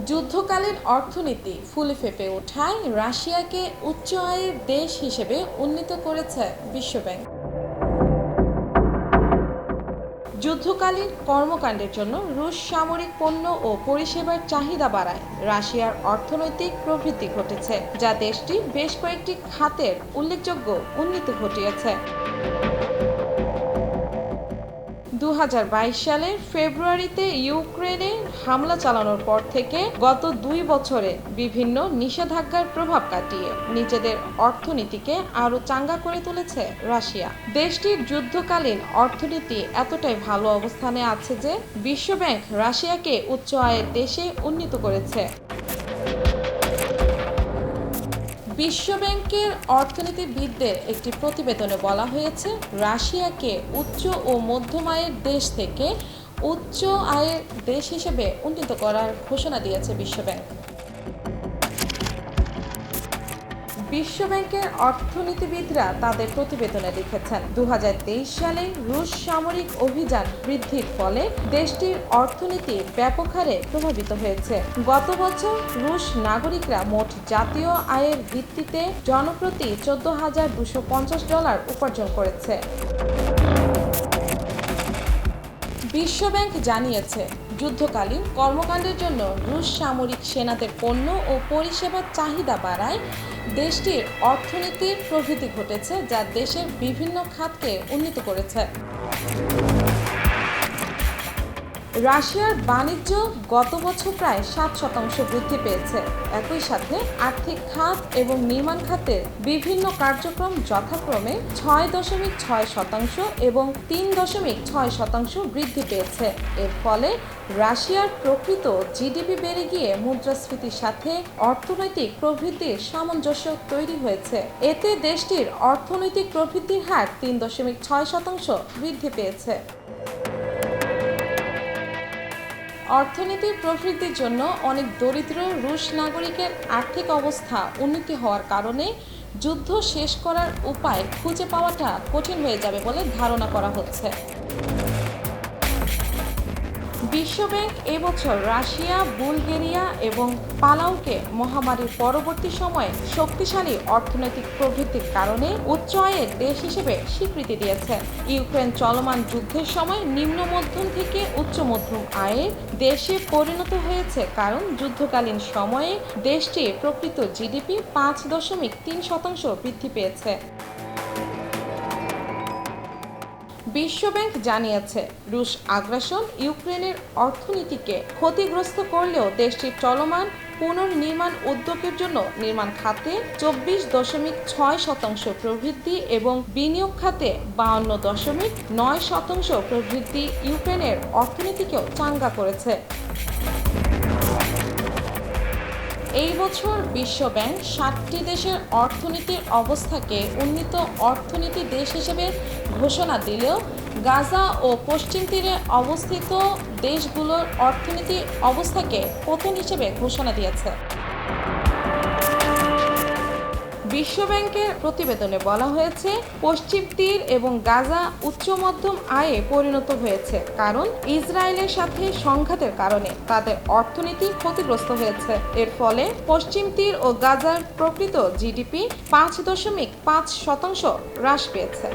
যুদ্ধকালীন অর্থনীতি ফুলে ফেঁপে ওঠায় রাশিয়াকে উচ্চ আয়ের দেশ হিসেবে উন্নীত করেছে বিশ্বব্যাংক। যুদ্ধকালীন কর্মকাণ্ডের জন্য রুশ সামরিক পণ্য ও পরিষেবার চাহিদা বাড়ায় রাশিয়ার অর্থনৈতিক প্রবৃদ্ধি ঘটেছে, যা দেশটির বেশ কয়েকটি খাতের উল্লেখযোগ্য উন্নতি ঘটিয়েছে। 2022 সালের ফেব্রুয়ারিতে ইউক্রেনে হামলা চালানোর পর থেকে গত 2 বছরে বিভিন্ন নিষেধাজ্ঞার প্রভাব কাটিয়ে নিজেদের অর্থনীতিকে আরও চাঙ্গা করে তুলেছে রাশিয়া। দেশটির যুদ্ধকালীন অর্থনীতি এতটাই ভালো অবস্থানে আছে যে বিশ্বব্যাংক রাশিয়াকে উচ্চ আয়ের দেশে উন্নীত করেছে। বিশ্বব্যাংকের অর্থনীতিবিদদের একটি প্রতিবেদনে বলা হয়েছে, রাশিয়াকে উচ্চ ও মধ্যম আয়ের দেশ থেকে উচ্চ আয়ের দেশ হিসেবে উন্নীত করার ঘোষণা দিয়েছে বিশ্বব্যাংক। বিশ্বব্যাংকের অর্থনীতিবিদরা তাদের প্রতিবেদনে লিখেছেন, 2023 সালে রুশ সামরিক অভিযান বৃদ্ধির ফলে দেশটির অর্থনীতি ব্যাপক হারে প্রভাবিত হয়েছে। গত বছর রুশ নাগরিকরা মোট জাতীয় আয়ের ভিত্তিতে জনপ্রতি $14,250 উপার্জন করেছে। বিশ্বব্যাংক জানিয়েছে, যুদ্ধকালীন কর্মকাণ্ডের জন্য রুশ সামরিক সেনাদের পণ্য ও পরিষেবার চাহিদা বাড়ায় দেশটির অর্থনীতির প্রবৃদ্ধি ঘটেছে, যা দেশের বিভিন্ন খাতকে উন্নীত করেছে। রাশিয়ার বাণিজ্য গত বছর প্রায় 7% বৃদ্ধি পেয়েছে। একই সাথে আর্থিক খাত এবং নির্মাণ খাতের বিভিন্ন কার্যক্রম যথাক্রমে 6.6% এবং 3.6% বৃদ্ধি পেয়েছে। এর ফলে রাশিয়ার প্রকৃত জিডিপি বেড়ে গিয়ে মুদ্রাস্ফীতির সাথে অর্থনৈতিক প্রবৃদ্ধির সামঞ্জস্য তৈরি হয়েছে। এতে দেশটির অর্থনৈতিক প্রবৃদ্ধির হার 3.6% বৃদ্ধি পেয়েছে। অর্থনীতির প্রবৃদ্ধির জন্য অনেক দরিদ্র রুশ নাগরিকের আর্থিক অবস্থা উন্নতি হওয়ার কারণে যুদ্ধ শেষ করার উপায় খুঁজে পাওয়াটা কঠিন হয়ে যাবে বলে ধারণা করা হচ্ছে। বিশ্বব্যাংক এবছর রাশিয়া, বুলগেরিয়া এবং পালাউকে মহামারীর পরবর্তী সময়ে শক্তিশালী অর্থনৈতিক প্রবৃদ্ধির কারণে উচ্চ আয়ের দেশ হিসেবে স্বীকৃতি দিয়েছে। ইউক্রেন চলমান যুদ্ধের সময় নিম্ন মধ্যম থেকে উচ্চ মধ্যম আয়ের দেশে পরিণত হয়েছে, কারণ যুদ্ধকালীন সময়ে দেশটির প্রকৃত জিডিপি 5.3% বৃদ্ধি পেয়েছে। বিশ্বব্যাংক জানিয়েছে, রুশ আগ্রাসন ইউক্রেনের অর্থনীতিকে ক্ষতিগ্রস্ত করলেও দেশটির চলমান পুনর্নির্মাণ উদ্যোগের জন্য নির্মাণ খাতে 24.6% প্রবৃদ্ধি এবং বিনিয়োগ খাতে 52.9% প্রবৃদ্ধি ইউক্রেনের অর্থনীতিকেও চাঙ্গা করেছে। এই বছর বিশ্বব্যাংক 7টি দেশের অর্থনীতির অবস্থাকে উন্নীত অর্থনীতি দেশ হিসেবে ঘোষণা দিলেও গাজা ও পশ্চিম তীরে অবস্থিত দেশগুলোর অর্থনীতি অবস্থাকে পতন হিসেবে ঘোষণা দিয়েছে। বিশ্বব্যাংকের প্রতিবেদনে বলা হয়েছে, পশ্চিম তীর এবং গাজা উচ্চ মধ্যম আয়ে পরিণত হয়েছে, কারণ ইসরায়েলের সাথে সংঘাতের কারণে তাদের অর্থনীতি ক্ষতিগ্রস্ত হয়েছে। এর ফলে পশ্চিম তীর ও গাজার প্রকৃত জিডিপি 5.5% হ্রাস পেয়েছে।